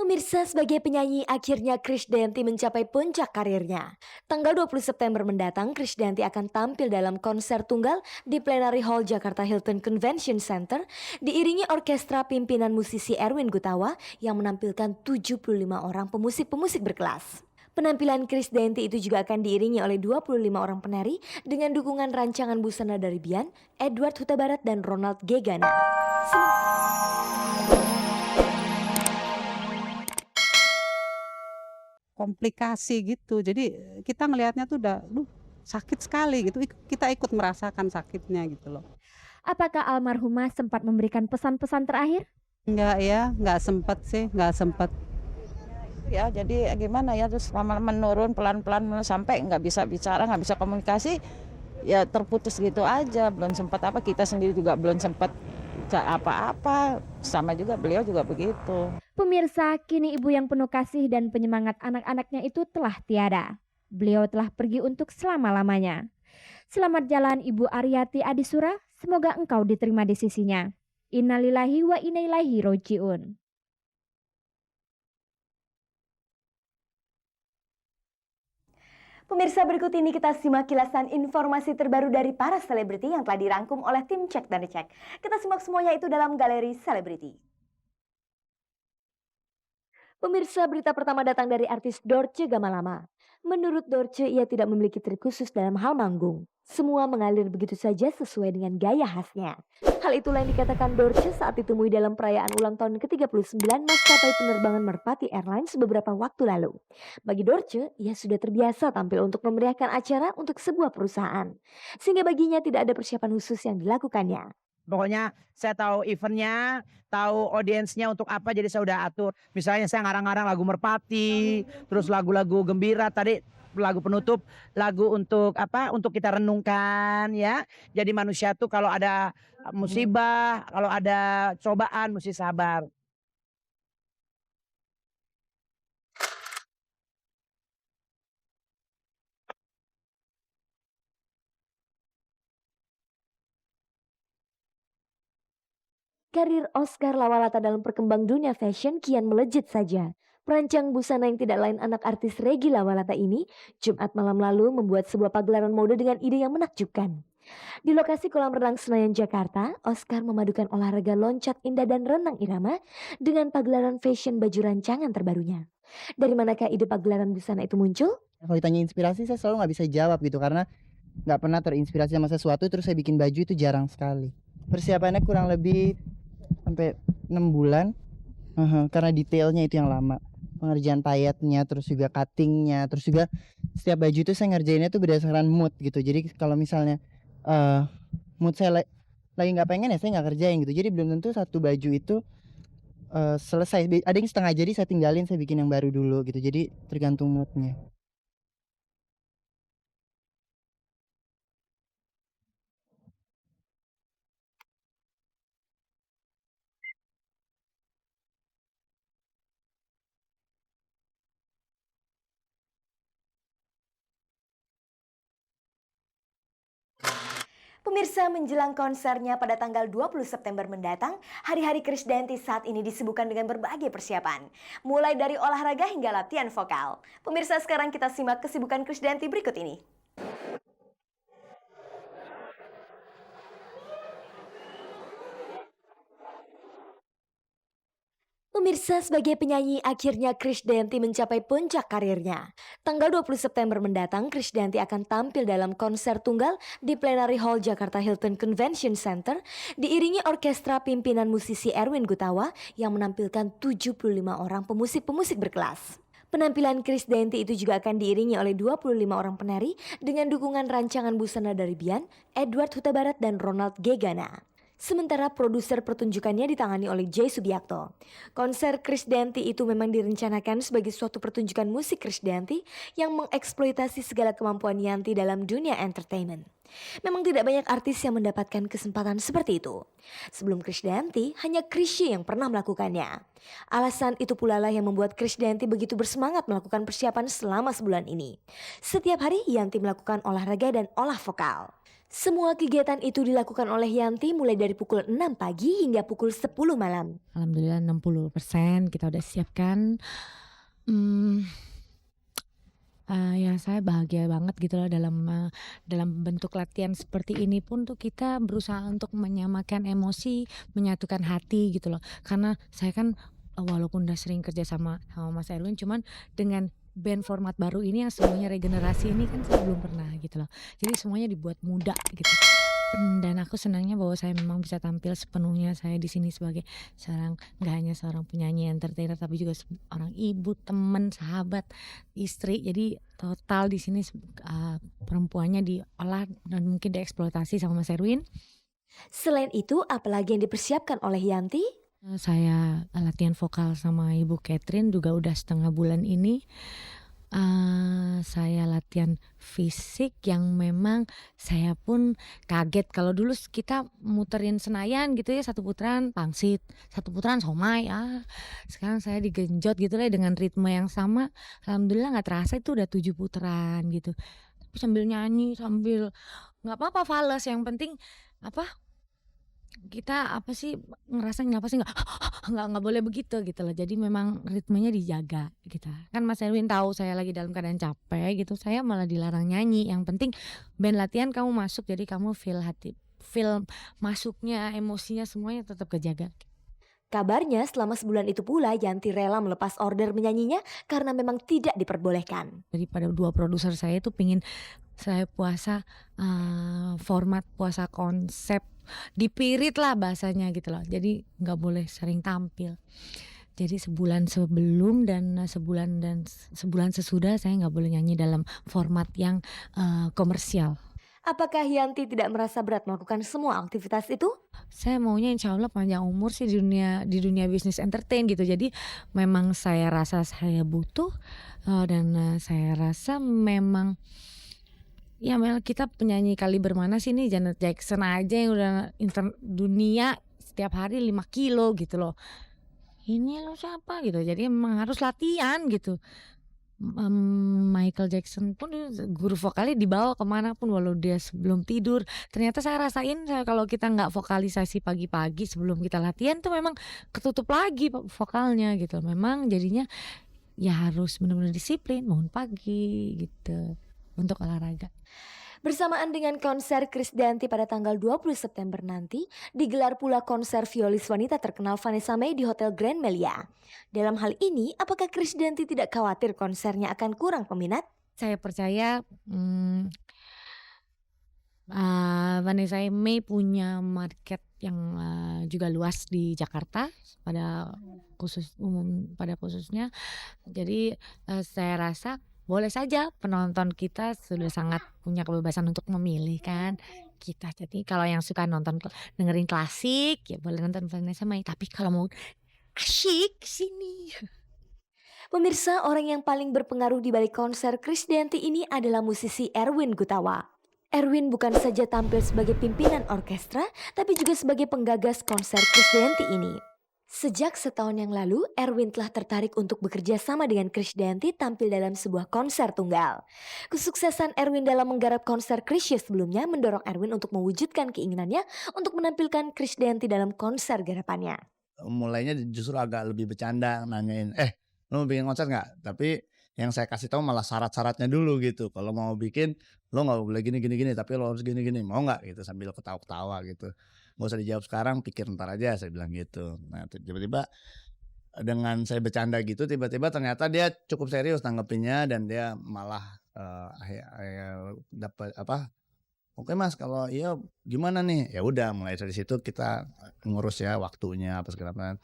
Pemirsa, sebagai penyanyi, akhirnya Krisdayanti mencapai puncak karirnya. Tanggal 20 September mendatang, Krisdayanti akan tampil dalam konser tunggal di Plenary Hall Jakarta Hilton Convention Center, diiringi orkestra pimpinan musisi Erwin Gutawa yang menampilkan 75 orang pemusik-pemusik berkelas. Penampilan Krisdayanti itu juga akan diiringi oleh 25 orang penari dengan dukungan rancangan busana dari Bian, Edward Huta Barat, dan Ronald Gegana. Komplikasi gitu. Jadi kita ngelihatnya tuh udah, duh sakit sekali gitu, kita ikut merasakan sakitnya gitu loh. Apakah almarhumah sempat memberikan pesan-pesan terakhir? Enggak ya, nggak sempet sih, nggak sempet. Ya jadi gimana ya, terus lama-lama menurun pelan-pelan sampai nggak bisa bicara, nggak bisa komunikasi, ya terputus gitu aja. Belum sempat apa, kita sendiri juga belum sempat apa-apa, sama juga beliau juga begitu. Pemirsa, kini ibu yang penuh kasih dan penyemangat anak-anaknya itu telah tiada. Beliau telah pergi untuk selama-lamanya. Selamat jalan Ibu Aryati Adisura, semoga engkau diterima di sisinya. Innalillahi wa inna ilaihi roji'un. Pemirsa, berikut ini kita simak kilasan informasi terbaru dari para selebriti yang telah dirangkum oleh tim Cek dan Dicek. Kita simak semuanya itu dalam Galeri Selebriti. Pemirsa, berita pertama datang dari artis Dorce Gamalama. Menurut Dorce, ia tidak memiliki trik khusus dalam hal manggung. Semua mengalir begitu saja sesuai dengan gaya khasnya. Hal itulah yang dikatakan Dorce saat ditemui dalam perayaan ulang tahun ke-39 maskapai penerbangan Merpati Airlines beberapa waktu lalu. Bagi Dorce, ia sudah terbiasa tampil untuk memeriahkan acara untuk sebuah perusahaan. Sehingga baginya tidak ada persiapan khusus yang dilakukannya. Pokoknya saya tahu eventnya, tahu audiensnya untuk apa, jadi saya udah atur. Misalnya saya ngarang-ngarang lagu Merpati, terus lagu-lagu gembira, tadi lagu penutup, lagu untuk apa? Untuk kita renungkan ya. Jadi manusia tuh kalau ada musibah, kalau ada cobaan mesti sabar. Karir Oscar Lawalata dalam perkembang dunia fashion kian melejit saja. Perancang busana yang tidak lain anak artis Regi Lawalata ini, Jumat malam lalu membuat sebuah pagelaran mode dengan ide yang menakjubkan. Di lokasi kolam renang Senayan, Jakarta, Oscar memadukan olahraga loncat indah dan renang irama dengan pagelaran fashion baju rancangan terbarunya. Dari manakah ide pagelaran busana itu muncul? Kalau ditanya inspirasi saya selalu nggak bisa jawab gitu karena nggak pernah terinspirasi sama sesuatu terus saya bikin baju itu jarang sekali. Persiapannya kurang lebih sampai 6 bulan. Karena detailnya itu yang lama. Pengerjaan payetnya, terus juga cuttingnya, terus juga setiap baju itu saya ngerjainnya tuh berdasarkan mood gitu. Jadi kalau misalnya mood saya lagi nggak pengen ya saya nggak kerjain gitu. Jadi belum tentu satu baju itu selesai. Ada yang setengah jadi saya tinggalin, saya bikin yang baru dulu gitu. Jadi tergantung moodnya. Pemirsa, menjelang konsernya pada tanggal 20 September mendatang, hari-hari Krisdayanti saat ini disibukkan dengan berbagai persiapan. Mulai dari olahraga hingga latihan vokal. Pemirsa, sekarang kita simak kesibukan Krisdayanti berikut ini. Pemirsa, sebagai penyanyi, akhirnya Krisdayanti mencapai puncak karirnya. Tanggal 20 September mendatang, Krisdayanti akan tampil dalam konser tunggal di Plenary Hall Jakarta Hilton Convention Center, diiringi orkestra pimpinan musisi Erwin Gutawa yang menampilkan 75 orang pemusik-pemusik berkelas. Penampilan Krisdayanti itu juga akan diiringi oleh 25 orang penari dengan dukungan rancangan busana dari Bian, Edward Huta Barat, dan Ronald Gegana. Sementara produser pertunjukannya ditangani oleh Jay Subiakto. Konser Krisdayanti itu memang direncanakan sebagai suatu pertunjukan musik Krisdayanti yang mengeksploitasi segala kemampuan Yanti dalam dunia entertainment. Memang tidak banyak artis yang mendapatkan kesempatan seperti itu. Sebelum Krisdayanti, hanya Chrisye yang pernah melakukannya. Alasan itu pula lah yang membuat Krisdayanti begitu bersemangat melakukan persiapan selama sebulan ini. Setiap hari Yanti melakukan olahraga dan olah vokal. Semua kegiatan itu dilakukan oleh Yanti mulai dari pukul 6 pagi hingga pukul 10 malam. Alhamdulillah 60% kita udah siapkan. Ya saya bahagia banget gitu loh dalam bentuk latihan seperti ini pun tuh kita berusaha untuk menyamakan emosi, menyatukan hati gitu loh. Karena saya kan walaupun udah sering kerja sama Mas Erwin, cuman dengan band format baru ini yang semuanya regenerasi ini kan saya belum pernah gitu loh. Jadi semuanya dibuat muda gitu. Dan aku senangnya bahwa saya memang bisa tampil sepenuhnya saya di sini sebagai nggak hanya seorang penyanyi entertainer tapi juga seorang ibu, teman, sahabat, istri. Jadi total di sini perempuannya diolah dan mungkin dieksploitasi sama Mas Erwin. Selain itu, apalagi yang dipersiapkan oleh Yanti? Saya latihan vokal sama Ibu Catherine juga udah setengah bulan ini. Saya latihan fisik yang memang saya pun kaget kalau dulu kita muterin Senayan gitu ya, 1 putaran pangsit, 1 putaran somai. Sekarang saya digenjot gitu lah dengan ritme yang sama. Alhamdulillah nggak terasa itu udah 7 putaran gitu. Tapi sambil nyanyi, sambil nggak apa-apa fales, yang penting kita ngerasa sih nggak boleh begitu gitu loh. Jadi memang ritmenya dijaga gitu. Kan Mas Erwin tahu saya lagi dalam keadaan capek gitu, saya malah dilarang nyanyi. Yang penting band latihan kamu masuk, jadi kamu feel masuknya, emosinya semuanya tetap kejaga. Kabarnya selama sebulan itu pula Yanti rela melepas order menyanyinya karena memang tidak diperbolehkan. Daripada 2 produser saya itu pingin saya puasa format puasa konsep, dipirit lah bahasanya gitu loh. Jadi nggak boleh sering tampil. Jadi sebulan sebelum dan sebulan sesudah saya nggak boleh nyanyi dalam format yang komersial. Apakah Yanti tidak merasa berat melakukan semua aktivitas itu? Saya maunya insya Allah panjang umur sih di dunia bisnis entertain gitu. Jadi memang saya rasa saya butuh dan saya rasa memang ya Mel, kita penyanyi kaliber mana sih nih, Janet Jackson aja yang udah dunia setiap hari 5 kilo gitu loh. Ini lo siapa gitu, jadi memang harus latihan gitu. Michael Jackson pun guru vokalnya dibawa kemanapun walau dia sebelum tidur. Ternyata saya rasain kalau kita nggak vokalisasi pagi-pagi sebelum kita latihan tuh memang ketutup lagi vokalnya gitu. Memang jadinya ya harus benar-benar disiplin bangun pagi gitu untuk olahraga. Bersamaan dengan konser Krisdayanti pada tanggal 20 September nanti, digelar pula konser violis wanita terkenal Vanessa Mae di Hotel Grand Melia. Dalam hal ini, apakah Krisdayanti tidak khawatir konsernya akan kurang peminat? Saya percaya Vanessa Mae punya market yang juga luas di Jakarta pada khususnya. Jadi saya rasa boleh saja penonton kita sudah sangat punya kebebasan untuk memilih kan kita. Jadi kalau yang suka dengerin klasik ya boleh nonton Vanessa Mae. Tapi kalau mau asyik sini. Pemirsa, orang yang paling berpengaruh di balik konser Krisdayanti ini adalah musisi Erwin Gutawa. Erwin bukan saja tampil sebagai pimpinan orkestra, tapi juga sebagai penggagas konser Krisdayanti ini. Sejak setahun yang lalu, Erwin telah tertarik untuk bekerja sama dengan Krisdayanti tampil dalam sebuah konser tunggal. Kesuksesan Erwin dalam menggarap konser Krisya sebelumnya mendorong Erwin untuk mewujudkan keinginannya untuk menampilkan Krisdayanti dalam konser garapannya. Mulainya justru agak lebih bercanda, nanyain, lo mau bikin konser nggak? Tapi yang saya kasih tahu malah syarat-syaratnya dulu gitu. Kalau mau bikin, lo nggak boleh gini, tapi lo harus gini, mau nggak gitu, sambil ketawa-ketawa gitu. Gak usah dijawab sekarang, pikir ntar aja, saya bilang gitu. Nah tiba-tiba dengan saya bercanda gitu, tiba-tiba ternyata dia cukup serius tanggepinnya dan dia malah dapat oke mas, kalau iya gimana nih? Ya udah, mulai dari situ kita ngurus ya waktunya apa segala macam.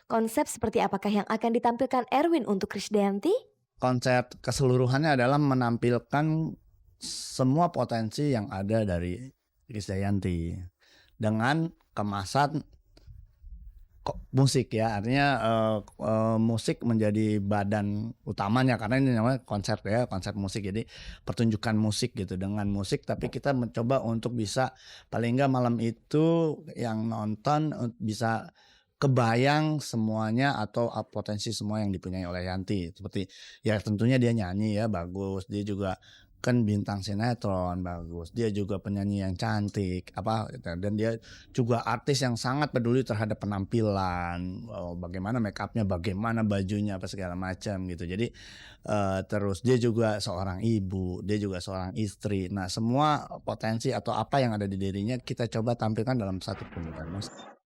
Konsep seperti apakah yang akan ditampilkan Erwin untuk Krisdayanti? Konsep keseluruhannya adalah menampilkan semua potensi yang ada dari Krisdayanti dengan kemasan musik ya, artinya musik menjadi badan utamanya karena ini namanya konser ya, konser musik. Jadi pertunjukan musik gitu, dengan musik tapi kita mencoba untuk bisa paling enggak malam itu yang nonton bisa kebayang semuanya atau potensi semua yang dipunyai oleh Yanti. Seperti ya tentunya dia nyanyi ya bagus, dia juga kan bintang sinetron bagus, dia juga penyanyi yang cantik dan dia juga artis yang sangat peduli terhadap penampilan, bagaimana make up-nya, bagaimana bajunya, apa segala macam gitu. Jadi terus dia juga seorang ibu, dia juga seorang istri. Nah, semua potensi atau apa yang ada di dirinya kita coba tampilkan dalam satu pembukaan musik.